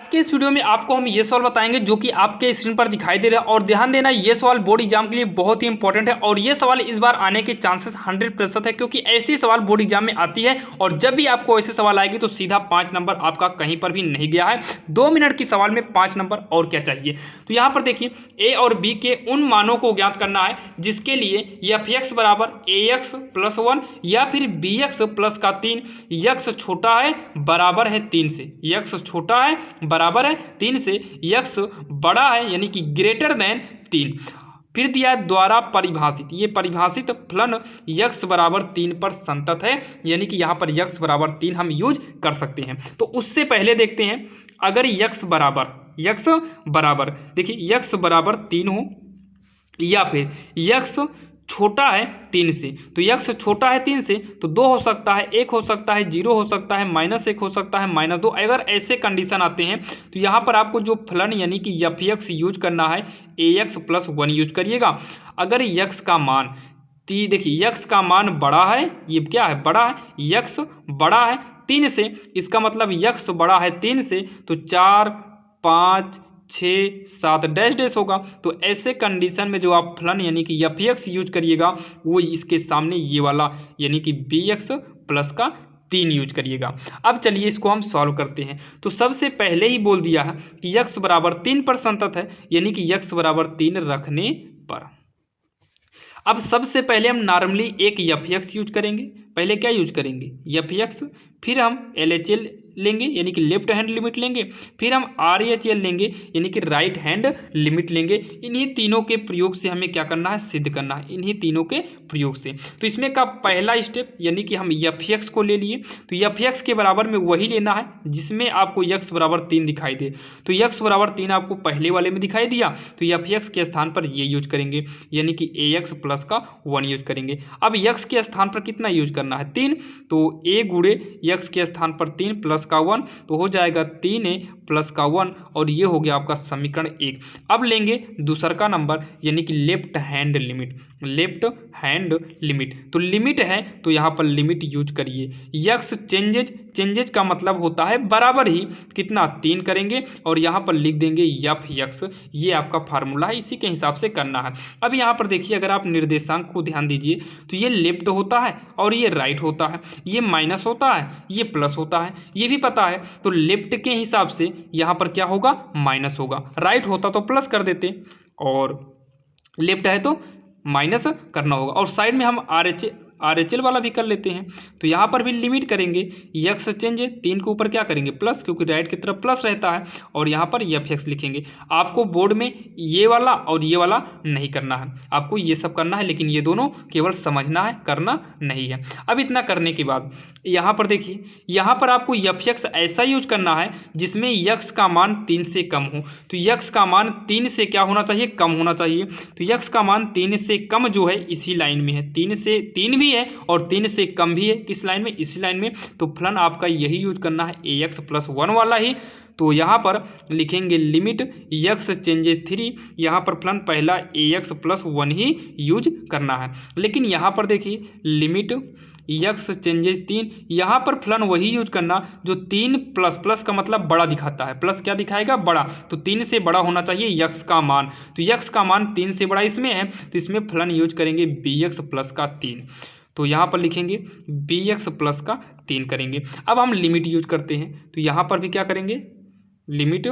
आज के इस वीडियो में आपको हम ये सवाल बताएंगे जो कि आपके स्क्रीन पर दिखाई दे रहा है। और ध्यान देना, ये सवाल बोर्ड एग्जाम के लिए बहुत ही इंपॉर्टेंट है और ये सवाल इस बार आने के चांसेस 100% है, क्योंकि ऐसी सवाल बोर्ड एग्जाम में आती है और जब भी आपको ऐसे सवाल आएगी तो सीधा 5 नंबर आपका कहीं पर भी नहीं गया है। 2 मिनट की सवाल में 5 नंबर और क्या चाहिए। तो यहाँ पर देखिए, ए और बी के उन मानों को ज्ञात करना है जिसके लिए एफ एक्स बराबर ए एक्स प्लस 1 या फिर बी एक्स प्लस का 3, यक्स छोटा है बराबर है 3 से, यक्स छोटा है बराबर है 3 से, यक्स बड़ा है यानी कि ग्रेटर देन 3। फिर दिया है द्वारा परिभाषित, ये परिभाषित फलन यक्स बराबर 3 पर संतत है, यानी कि यहाँ पर यक्स बराबर 3 हम यूज कर सकते हैं। तो उससे पहले देखते हैं, अगर यक्स बराबर देखिए यक्स बराबर 3 हो या फिर यक्स छोटा है 3 से, तो यक्स छोटा है 3 से तो 2 हो सकता है, 1 हो सकता है, 0 हो सकता है, -1 हो सकता है, -2। अगर ऐसे कंडीशन आते हैं तो यहाँ पर आपको जो फलन यानी कि एफ एक्स यूज करना है ए एक्स प्लस 1 यूज करिएगा। अगर यक्स का मान देखिए यक्स का मान बड़ा है, ये क्या है बड़ा है, यक्स बड़ा है 3 से, इसका मतलब यक्स बड़ा है 3 से तो 4, 5, 6, 7 डैश डैश होगा। तो ऐसे कंडीशन में जो आप फलन यानी कि एफ एक्स यूज करिएगा वो इसके सामने ये वाला यानी कि बी एक्स प्लस का 3 यूज करिएगा। अब चलिए इसको हम सॉल्व करते हैं। तो सबसे पहले ही बोल दिया है कि यक्स बराबर 3 पर संतत है, यानी कि यक्स बराबर 3 रखने पर। अब सबसे पहले हम नॉर्मली एक एफ एक्स यूज करेंगे। पहले क्या यूज करेंगे एफ एक्स, फिर हम एल एच एल लेंगे यानी कि लेफ्ट हैंड लिमिट लेंगे, फिर हम आर एच एल लेंगे यानी कि राइट हैंड लिमिट लेंगे। इन्हीं तीनों के प्रयोग से हमें क्या करना है, सिद्ध करना है, इन्हीं तीनों के प्रयोग से। तो इसमें का पहला स्टेप यानी कि हम एफ एक्स को ले लिए, तो एफ एक्स के बराबर में वही लेना है जिसमें आपको यक्स बराबर 3 दिखाई दे। तो यक्स बराबर 3 आपको पहले वाले में दिखाई दिया, तो एफ एक्स के स्थान पर ये यूज करेंगे यानी कि ए एक्स प्लस का 1 यूज करेंगे। अब यक्स के स्थान पर कितना यूज करना है 3, तो ए गुणे यक्स के स्थान पर 3 प्लस का 1 तो हो जाएगा 3a प्लस का 1 और ये हो गया आपका समीकरण 1। अब लेंगे दूसरा का नंबर यानी कि लेफ्ट हैंड लिमिट, तो लिमिट है तो यहाँ पर लिमिट यूज करिए। यक्स चेंजेज का मतलब होता है बराबर ही कितना 3 करेंगे और यहाँ पर लिख देंगे एफ यक्स, ये आपका फार्मूला है, इसी के हिसाब से करना है। अब यहाँ पर देखिए, अगर आप निर्देशांक को ध्यान दीजिए तो ये लेफ्ट होता है और ये राइट होता है, ये माइनस होता है, ये प्लस होता है, ये भी पता है। तो लेफ्ट के हिसाब से यहाँ पर क्या होगा, माइनस होगा, राइट होता तो प्लस कर देते और लेफ्ट है तो माइनस करना होगा। और साइड में हम आर एच एल वाला भी कर लेते हैं, तो यहाँ पर भी लिमिट करेंगे, यक्स चेंज 3 के ऊपर क्या करेंगे प्लस, क्योंकि राइट की तरफ प्लस रहता है, और यहाँ पर एफ एक्स लिखेंगे। आपको बोर्ड में ये वाला और ये वाला नहीं करना है, आपको ये सब करना है, लेकिन ये दोनों केवल समझना है, करना नहीं है। अब इतना करने के बाद यहाँ पर देखिए, यहाँ पर आपको एफ एक्स ऐसा यूज करना है जिसमें यक्स का मान 3 से कम हो। तो यक्स का मान 3 से क्या होना चाहिए, कम होना चाहिए। तो यक्स का मान 3 से कम जो है इसी लाइन में है, 3 भी है और 3 से कम भी है, किस लाइन में, इसी लाइन में। तो फलन आपका यही यूज करना है ए एक्स प्लस 1 वाला ही। तो यहाँ पर लिखेंगे लिमिट यक्स चेंजेस 3, यहाँ पर फलन पहला ए एक्स प्लस 1 ही यूज करना है। लेकिन यहाँ पर देखिए लिमिट यक्स चेंजेस 3, यहाँ पर फलन वही यूज करना जो 3 प्लस का मतलब बड़ा दिखाता है, प्लस क्या दिखाएगा, बड़ा। तो 3 से बड़ा होना चाहिए यक्स का मान, तो यक्स का मान 3 से बड़ा इसमें है, तो इसमें फलन यूज करेंगे बी एक्स प्लस का 3। तो यहाँ पर लिखेंगे बी एक्स प्लस का 3 करेंगे। अब हम लिमिट यूज करते हैं, तो यहाँ पर भी क्या करेंगे, लिमिट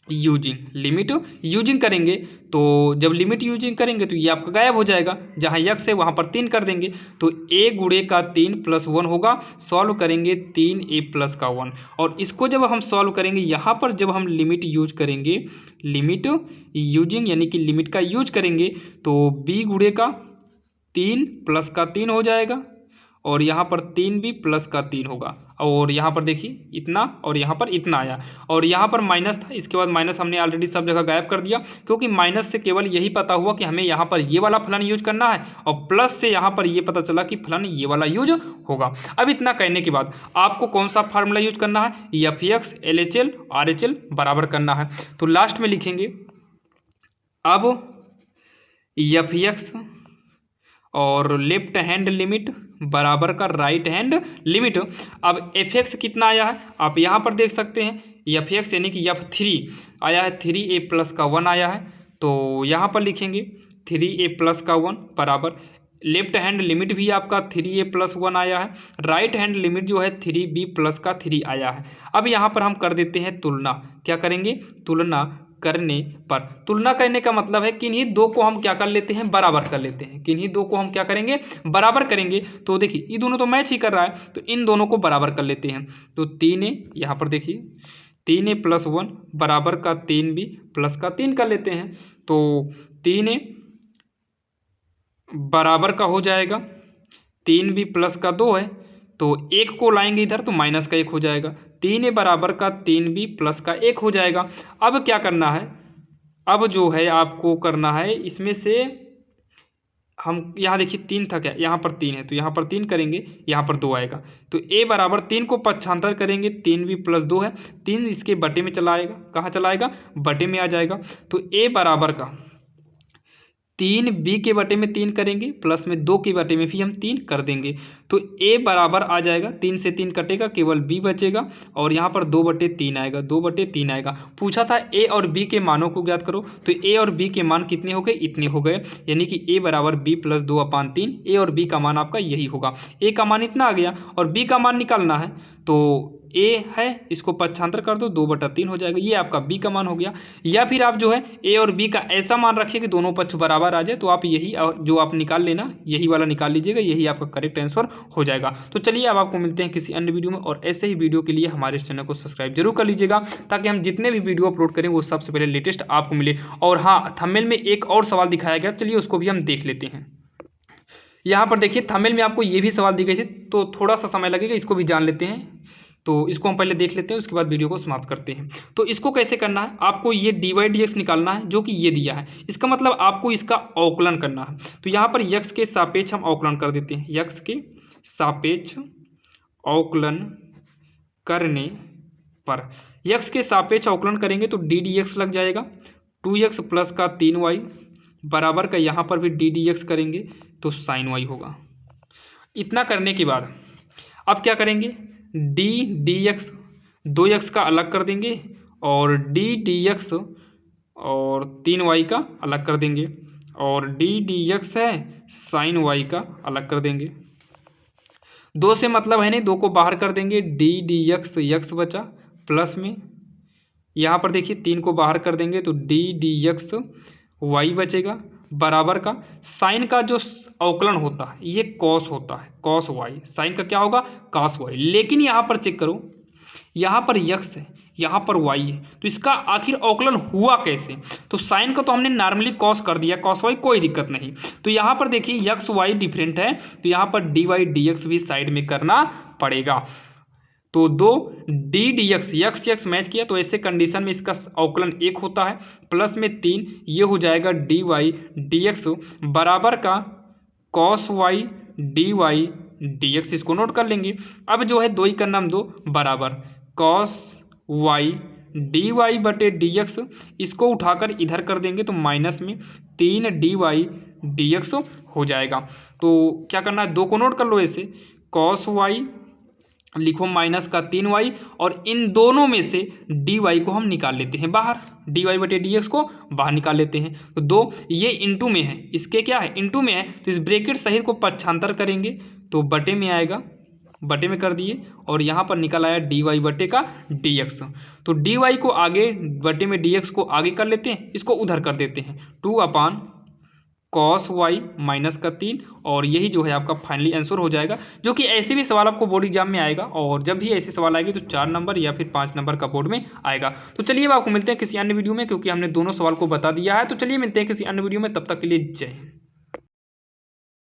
यूजिंग करेंगे। तो जब लिमिट यूजिंग करेंगे तो ये आपका गायब हो जाएगा, जहाँ यक्स है वहाँ पर 3 कर देंगे, तो ए गुणे का 3 प्लस 1 होगा। सॉल्व करेंगे 3a प्लस का 1, और इसको जब हम सॉल्व करेंगे यहाँ पर जब हम लिमिट यूज करेंगे, लिमिट यूजिंग यानी कि लिमिट का यूज करेंगे, तो b गुणे का 3 प्लस का 3 हो जाएगा और यहाँ पर 3 भी प्लस का 3 होगा, और यहाँ पर देखिए इतना और यहाँ पर इतना आया, और यहाँ पर माइनस था, इसके बाद माइनस हमने ऑलरेडी सब जगह गायब कर दिया, क्योंकि माइनस से केवल यही पता हुआ कि हमें यहाँ पर ये वाला फलन यूज करना है, और प्लस से यहाँ पर ये पता चला कि फलन ये वाला यूज होगा। अब इतना कहने के बाद आपको कौन सा फार्मूला यूज करना है, F x L H L R H L बराबर करना है। तो लास्ट में लिखेंगे अब एफ एक्स और लेफ्ट हैंड लिमिट बराबर का राइट हैंड लिमिट। अब एफ एक्स कितना आया है आप यहाँ पर देख सकते हैं, एफ एक्स यानी कि F3 आया है 3a+1 आया है। तो यहाँ पर लिखेंगे 3a+1 बराबर लेफ्ट हैंड लिमिट भी आपका 3a+1 आया है, राइट हैंड लिमिट जो है 3b+3 आया है। अब यहाँ पर हम कर देते हैं तुलना। क्या करेंगे? तुलना करने पर, तुलना करने का मतलब है किन्हीं दो को हम क्या कर लेते हैं? बराबर कर लेते हैं। किन्हीं दो को हम क्या करेंगे? बराबर करेंगे। तो देखिए ये दोनों तो मैच ही कर रहा है, तो इन दोनों को बराबर कर लेते हैं। तो 3a, यहाँ पर देखिए 3a+1 बराबर का 3b+3 कर लेते हैं। तो 3a बराबर का हो जाएगा 3b+2 है, तो 1 को लाएंगे इधर तो -1 हो जाएगा। 3a बराबर का 3b+1 हो जाएगा। अब क्या करना है? अब जो है आपको करना है इसमें से हम यहाँ देखिए 3 था क्या, यहाँ पर 3 है तो यहाँ पर 3 करेंगे, यहाँ पर 2 आएगा। तो a बराबर 3 को पक्षांतर करेंगे, 3b+2 है, 3 इसके बटे में चला आएगा। कहाँ चला आएगा? बटे में आ जाएगा। तो a बराबर का 3b के बटे में 3 करेंगे, प्लस में 2 के बटे में भी हम 3 कर देंगे। तो a बराबर आ जाएगा, 3 से 3 कटेगा, केवल b बचेगा और यहाँ पर 2/3 आएगा, 2/3 आएगा। पूछा था a और b के मानों को ज्ञात करो, तो a और b के मान कितने हो गए? इतने हो गए, यानी कि a बराबर b+2/3। a और b का मान आपका यही होगा। a का मान इतना आ गया और b का मान निकालना है, तो a है, इसको पक्षांतर कर दो, 2/3 हो जाएगा। ये आपका b का मान हो गया। या फिर आप जो है a और b का ऐसा मान रखिए कि दोनों पक्ष बराबर आ जाए, तो आप यही जो आप निकाल लेना, यही वाला निकाल लीजिएगा, यही आपका करेक्ट आंसर हो जाएगा। तो चलिए अब आपको मिलते हैं किसी अन्य वीडियो में, और ऐसे ही वीडियो के लिए हमारे चैनल को सब्सक्राइब जरूर कर लीजिएगा, ताकि हम जितने भी वीडियो अपलोड करें वो सबसे पहले लेटेस्ट आपको मिले। और हाँ, थंबनेल में एक और सवाल दिखाया गया, चलिए उसको भी हम देख लेते हैं। यहाँ पर देखिए थंबनेल में आपको ये भी सवाल दी गई थी, तो थोड़ा सा समय लगेगा, इसको भी जान लेते हैं। तो इसको हम पहले देख लेते हैं, उसके बाद वीडियो को समाप्त करते हैं। तो इसको कैसे करना है? आपको ये dy/dx निकालना है, जो कि ये दिया है। इसका मतलब आपको इसका अवकलन करना है। तो यहाँ पर x के सापेक्ष हम अवकलन कर देते हैं। x के सापेक्ष अवकलन करने पर, x के सापेक्ष अवकलन करेंगे तो ddx लग जाएगा, 2x प्लस का 3y बराबर का, यहाँ पर भी ddx करेंगे तो sin y होगा। इतना करने के बाद अब क्या करेंगे? dx 2x का अलग कर देंगे और ddx और 3y का अलग कर देंगे, और ddx है sin y का अलग कर देंगे। 2 से मतलब है नहीं, 2 को बाहर कर देंगे, ddx x बचा, प्लस में यहाँ पर देखिए 3 को बाहर कर देंगे तो ddx y बचेगा, बराबर का साइन का जो अवकलन होता है ये कॉस होता है, कॉस y। साइन का क्या होगा? Cos y। लेकिन यहाँ पर चेक करो, यहाँ पर x है, यहाँ पर y है, तो इसका आखिर अवकलन हुआ कैसे? तो साइन का तो हमने नॉर्मली कॉस कर दिया, कॉस y कोई दिक्कत नहीं। तो यहाँ पर देखिए x y डिफरेंट है, तो यहाँ पर dy/dx भी साइड में करना पड़ेगा। तो 2 ddx x मैच किया, तो ऐसे कंडीशन में इसका अवकलन 1 होता है, प्लस में 3 ये हो जाएगा dy/dx बराबर का cos y dy/dx। इसको नोट कर लेंगे। अब जो है 2 का नाम 2 बराबर cos y dy/dx, इसको उठाकर इधर कर देंगे तो माइनस में 3 dy/dx हो जाएगा। तो क्या करना है? 2 को नोट कर लो ऐसे, cos y लिखो माइनस का 3y, और इन दोनों में से dy को हम निकाल लेते हैं बाहर, dy/dx को बाहर निकाल लेते हैं। तो 2 ये इंटू में है, इसके क्या है? इंटू में है, तो इस ब्रैकेट सहित को पक्षांतर करेंगे तो बटे में आएगा, बटे में कर दिए, और यहाँ पर निकल आया dy/dx। तो dy को आगे, बटे में dx को आगे कर लेते हैं, इसको उधर कर देते हैं, 2/cos y माइनस का 3, और यही जो है आपका फाइनली आंसर हो जाएगा। जो कि ऐसे भी सवाल आपको बोर्ड एग्जाम में आएगा, और जब भी ऐसे सवाल आएंगे तो 4 नंबर या फिर 5 नंबर का बोर्ड में आएगा। तो चलिए अब आपको मिलते हैं किसी अन्य वीडियो में, क्योंकि हमने दोनों सवाल को बता दिया है। तो चलिए मिलते हैं किसी अन्य वीडियो में, तब तक के लिए जय हिंद।